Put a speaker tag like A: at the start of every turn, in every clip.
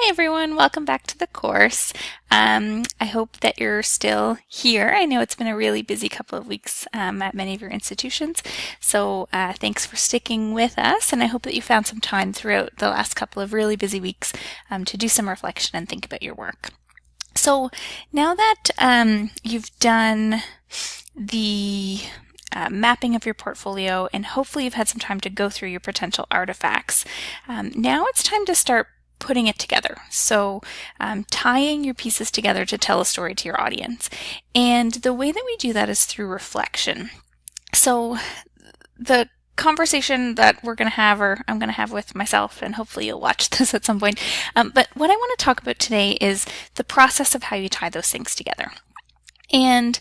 A: Hi everyone, welcome back to the course. I hope that you're still here. I know it's been a really busy couple of weeks at many of your institutions, so thanks for sticking with us, and I hope that you found some time throughout the last couple of really busy weeks to do some reflection and think about your work. So now that you've done the mapping of your portfolio, and hopefully you've had some time to go through your potential artifacts. Now it's time to start putting it together. So tying your pieces together to tell a story to your audience. And the way that we do that is through reflection. So the conversation that we're going to have, or I'm going to have with myself, and hopefully you'll watch this at some point. But what I want to talk about today is the process of how you tie those things together. And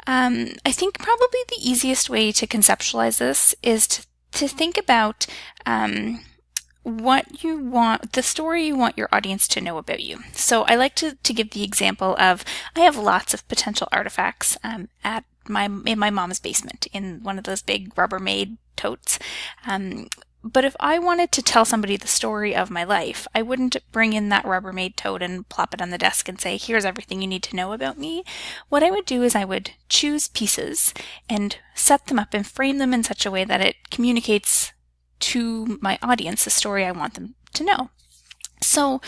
A: I think probably the easiest way to conceptualize this is to think about what you want, the story you want your audience to know about you. So I like to give the example of, I have lots of potential artifacts in my mom's basement in one of those big Rubbermaid totes. But if I wanted to tell somebody the story of my life, I wouldn't bring in that Rubbermaid tote and plop it on the desk and say, here's everything you need to know about me. What I would do is I would choose pieces and set them up and frame them in such a way that it communicates to my audience the story I want them to know. So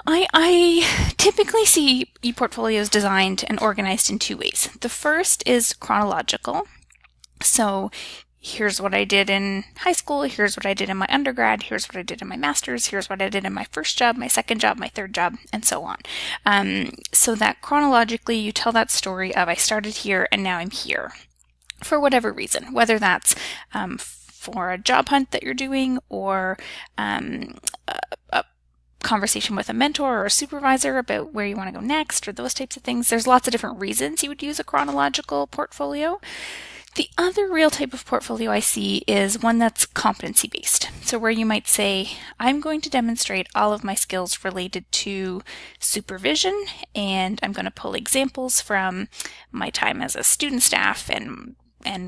A: I typically see ePortfolios designed and organized in two ways. The first is chronological. So here's what I did in high school, here's what I did in my undergrad, here's what I did in my master's, here's what I did in my first job, my second job, my third job, and so on. So that chronologically you tell that story of I started here and now I'm here for whatever reason, whether that's for a job hunt that you're doing or a conversation with a mentor or a supervisor about where you want to go next or those types of things. There's lots of different reasons you would use a chronological portfolio. The other real type of portfolio I see is one that's competency-based. So where you might say, I'm going to demonstrate all of my skills related to supervision, and I'm going to pull examples from my time as a student staff and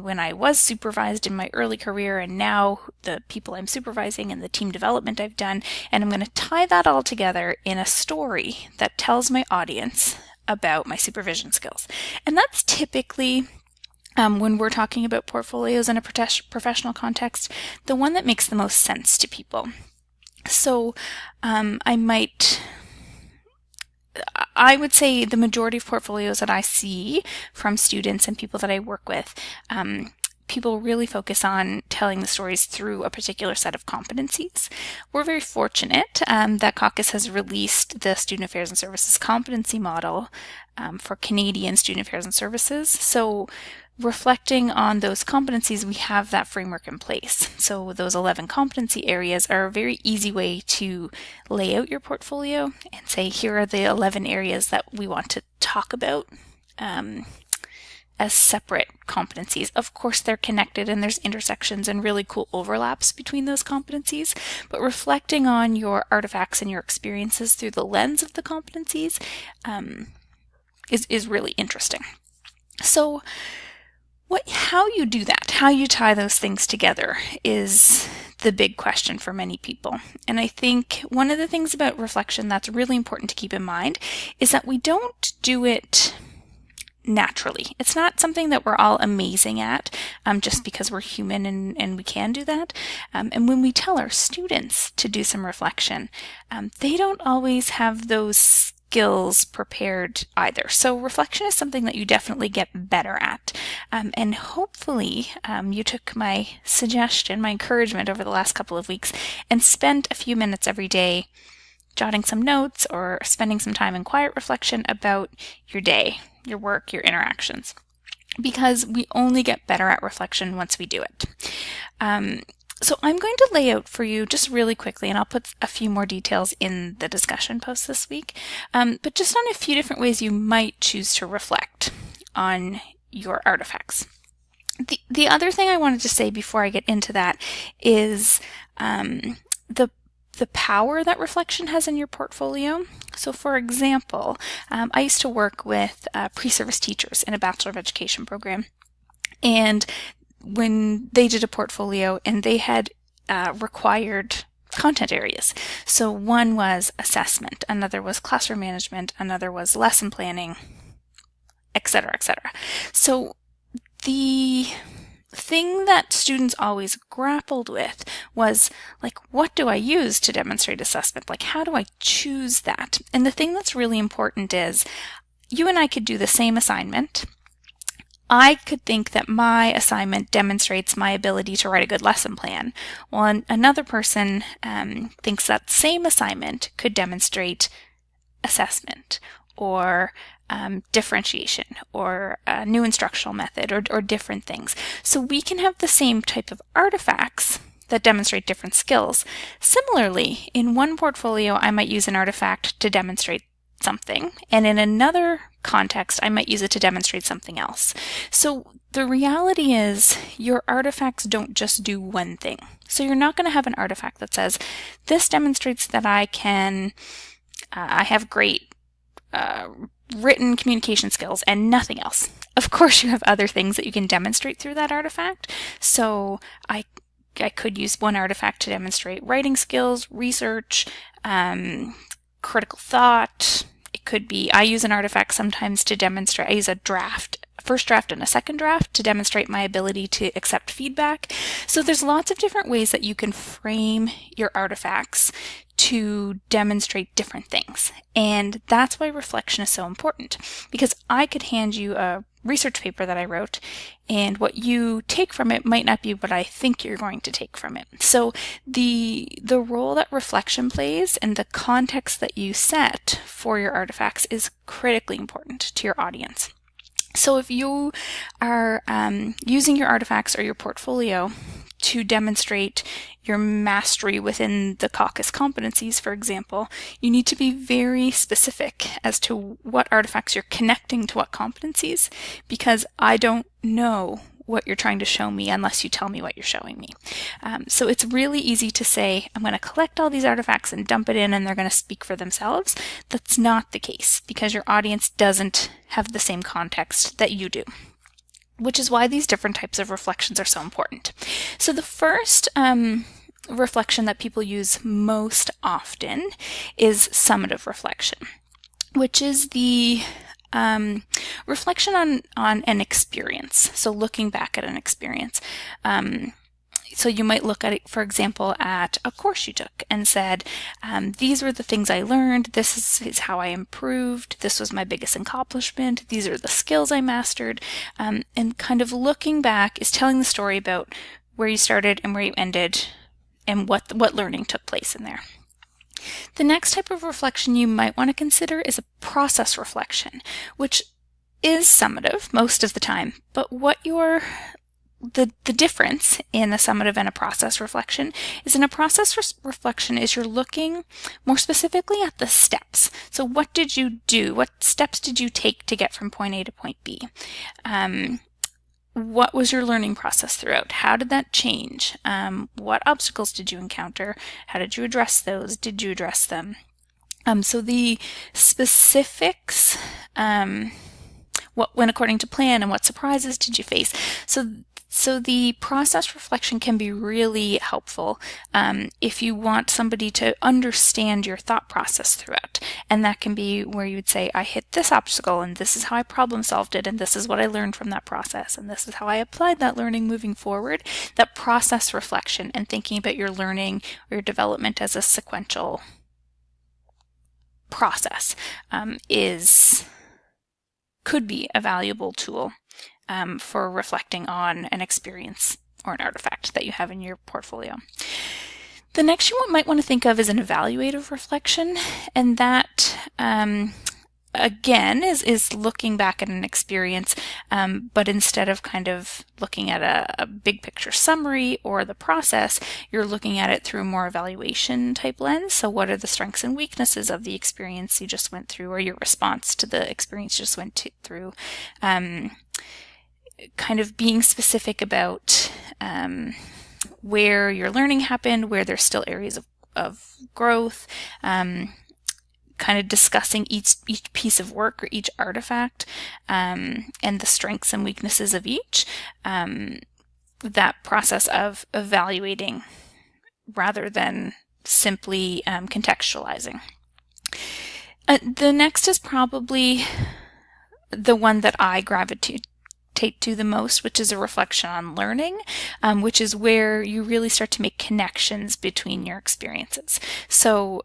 A: when I was supervised in my early career, and now the people I'm supervising and the team development I've done, and I'm going to tie that all together in a story that tells my audience about my supervision skills. And that's typically when we're talking about portfolios in a professional context, the one that makes the most sense to people. So I would say the majority of portfolios that I see from students and people that I work with, people really focus on telling the stories through a particular set of competencies. We're very fortunate that Caucus has released the Student Affairs and Services competency model for Canadian Student Affairs and Services. So reflecting on those competencies, we have that framework in place. So those 11 competency areas are a very easy way to lay out your portfolio and say, here are the 11 areas that we want to talk about as separate competencies. Of course, they're connected and there's intersections and really cool overlaps between those competencies, but reflecting on your artifacts and your experiences through the lens of the competencies is really interesting. So how you do that, how you tie those things together is the big question for many people. And I think one of the things about reflection that's really important to keep in mind is that we don't do it naturally. It's not something that we're all amazing at just because we're human and we can do that. And when we tell our students to do some reflection, they don't always have those skills prepared either. So reflection is something that you definitely get better at. And hopefully you took my suggestion, my encouragement over the last couple of weeks and spent a few minutes every day jotting some notes or spending some time in quiet reflection about your day, your work, your interactions. Because we only get better at reflection once we do it. So I'm going to lay out for you just really quickly, and I'll put a few more details in the discussion post this week, but just on a few different ways you might choose to reflect on your artifacts. The other thing I wanted to say before I get into that is the power that reflection has in your portfolio. So for example, I used to work with pre-service teachers in a Bachelor of Education program, and when they did a portfolio and they had required content areas. So one was assessment, another was classroom management, another was lesson planning, etc., etc. So the thing that students always grappled with was like, what do I use to demonstrate assessment? Like, how do I choose that? And the thing that's really important is you and I could do the same assignment. I could think that my assignment demonstrates my ability to write a good lesson plan, while another person thinks that same assignment could demonstrate assessment or differentiation or a new instructional method or different things. So we can have the same type of artifacts that demonstrate different skills. Similarly, in one portfolio, I might use an artifact to demonstrate something, and in another context, I might use it to demonstrate something else. So the reality is your artifacts don't just do one thing. So you're not going to have an artifact that says, this demonstrates that I have great written communication skills and nothing else. Of course, you have other things that you can demonstrate through that artifact. So I could use one artifact to demonstrate writing skills, research, critical thought. It could be, I use an artifact sometimes to demonstrate, I use a first draft and a second draft to demonstrate my ability to accept feedback. So there's lots of different ways that you can frame your artifacts to demonstrate different things. And that's why reflection is so important, because I could hand you a research paper that I wrote, and what you take from it might not be what I think you're going to take from it. So the role that reflection plays and the context that you set for your artifacts is critically important to your audience. So if you are using your artifacts or your portfolio to demonstrate your mastery within the caucus competencies, for example, you need to be very specific as to what artifacts you're connecting to what competencies, because I don't know what you're trying to show me unless you tell me what you're showing me. So it's really easy to say, I'm going to collect all these artifacts and dump it in and they're going to speak for themselves. That's not the case, because your audience doesn't have the same context that you do, which is why these different types of reflections are so important. So the first reflection that people use most often is summative reflection, which is the reflection on an experience. So looking back at an experience. So you might look at it, for example, at a course you took and said, these were the things I learned, this is how I improved, this was my biggest accomplishment, these are the skills I mastered, and kind of looking back is telling the story about where you started and where you ended and what learning took place in there. The next type of reflection you might want to consider is a process reflection, which is summative most of the time, but what the difference in a summative and a process reflection is, in a process reflection is you're looking more specifically at the steps. So what did you do? What steps did you take to get from point A to point B? What was your learning process throughout? How did that change? What obstacles did you encounter? How did you address those? Did you address them? So the specifics, what went according to plan and what surprises did you face? So the process reflection can be really helpful if you want somebody to understand your thought process throughout. And that can be where you would say, I hit this obstacle and this is how I problem solved it and this is what I learned from that process and this is how I applied that learning moving forward. That process reflection and thinking about your learning or your development as a sequential process could be a valuable tool for reflecting on an experience or an artifact that you have in your portfolio. The next you might want to think of is an evaluative reflection, and that again is looking back at an experience, but instead of kind of looking at a big picture summary or the process, you're looking at it through a more evaluation type lens. So what are the strengths and weaknesses of the experience you just went through, or your response to the experience you just went through? Kind of being specific about where your learning happened, where there's still areas of growth, kind of discussing each piece of work or each artifact, and the strengths and weaknesses of each. That process of evaluating rather than simply contextualizing. The next is probably the one that I gravitate to the most, which is a reflection on learning, which is where you really start to make connections between your experiences. So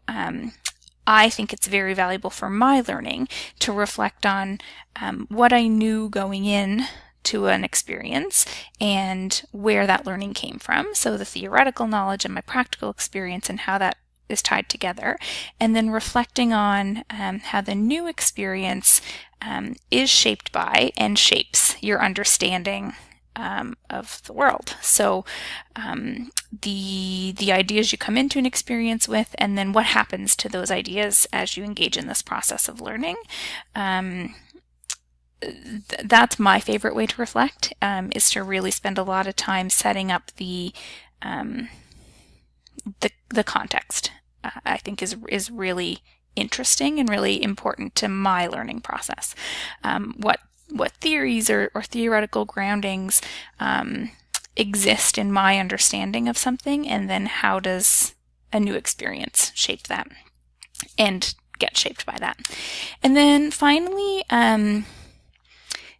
A: I think it's very valuable for my learning to reflect on what I knew going in to an experience and where that learning came from. So the theoretical knowledge and my practical experience and how that is tied together, and then reflecting on how the new experience is shaped by and shapes your understanding of the world. So the ideas you come into an experience with, and then what happens to those ideas as you engage in this process of learning. That's my favorite way to reflect, is to really spend a lot of time setting up the context. I think is really interesting and really important to my learning process. What theories or theoretical groundings exist in my understanding of something, and then how does a new experience shape that and get shaped by that. And then finally,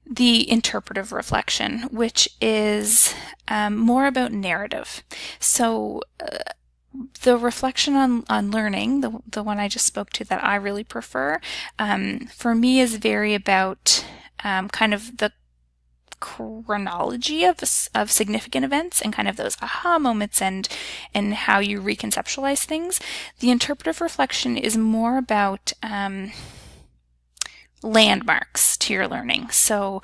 A: the interpretive reflection, which is more about narrative. So the reflection on learning, the one I just spoke to that I really prefer, for me is very about kind of the chronology of significant events and kind of those aha moments and how you reconceptualize things. The interpretive reflection is more about landmarks to your learning. So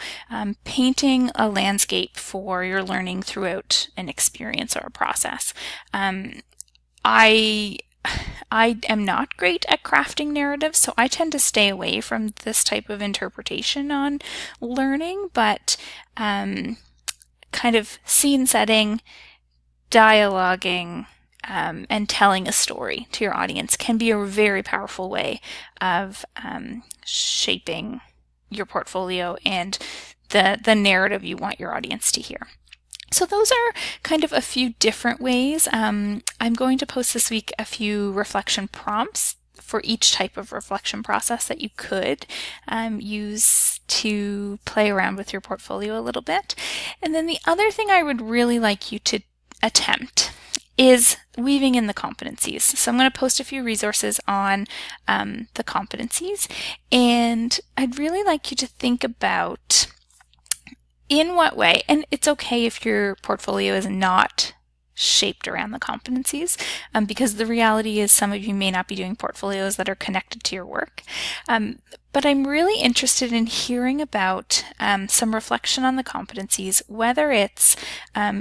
A: painting a landscape for your learning throughout an experience or a process. I am not great at crafting narratives, so I tend to stay away from this type of interpretation on learning, but kind of scene setting, dialoguing, and telling a story to your audience can be a very powerful way of shaping your portfolio and the narrative you want your audience to hear. So those are kind of a few different ways. I'm going to post this week a few reflection prompts for each type of reflection process that you could use to play around with your portfolio a little bit. And then the other thing I would really like you to attempt is weaving in the competencies. So I'm going to post a few resources on the competencies, and I'd really like you to think about in what way, and it's okay if your portfolio is not shaped around the competencies, because the reality is some of you may not be doing portfolios that are connected to your work. But I'm really interested in hearing about some reflection on the competencies, whether it's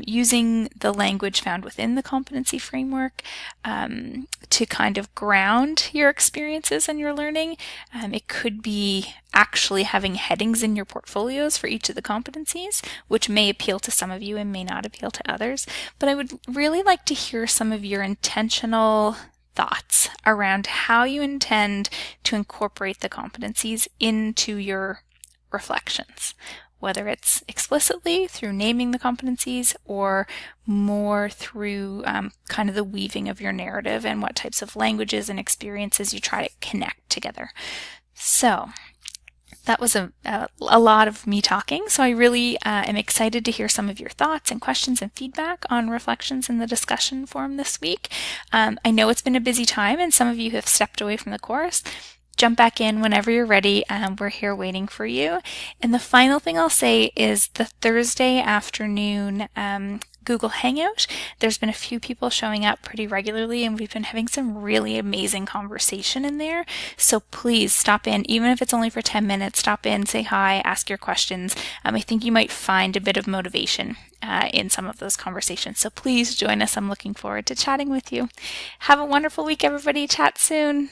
A: using the language found within the competency framework to kind of ground your experiences and your learning. It could be actually having headings in your portfolios for each of the competencies, which may appeal to some of you and may not appeal to others. But I would really like to hear some of your intentional thoughts around how you intend to incorporate the competencies into your reflections, whether it's explicitly through naming the competencies or more through kind of the weaving of your narrative and what types of languages and experiences you try to connect together. So that was a lot of me talking, so I really am excited to hear some of your thoughts and questions and feedback on reflections in the discussion forum this week. I know it's been a busy time and some of you have stepped away from the course. Jump back in whenever you're ready. We're here waiting for you. And the final thing I'll say is the Thursday afternoon Google Hangout. There's been a few people showing up pretty regularly, and we've been having some really amazing conversation in there. So please stop in, even if it's only for 10 minutes, stop in, say hi, ask your questions. I think you might find a bit of motivation in some of those conversations. So please join us. I'm looking forward to chatting with you. Have a wonderful week, everybody. Chat soon.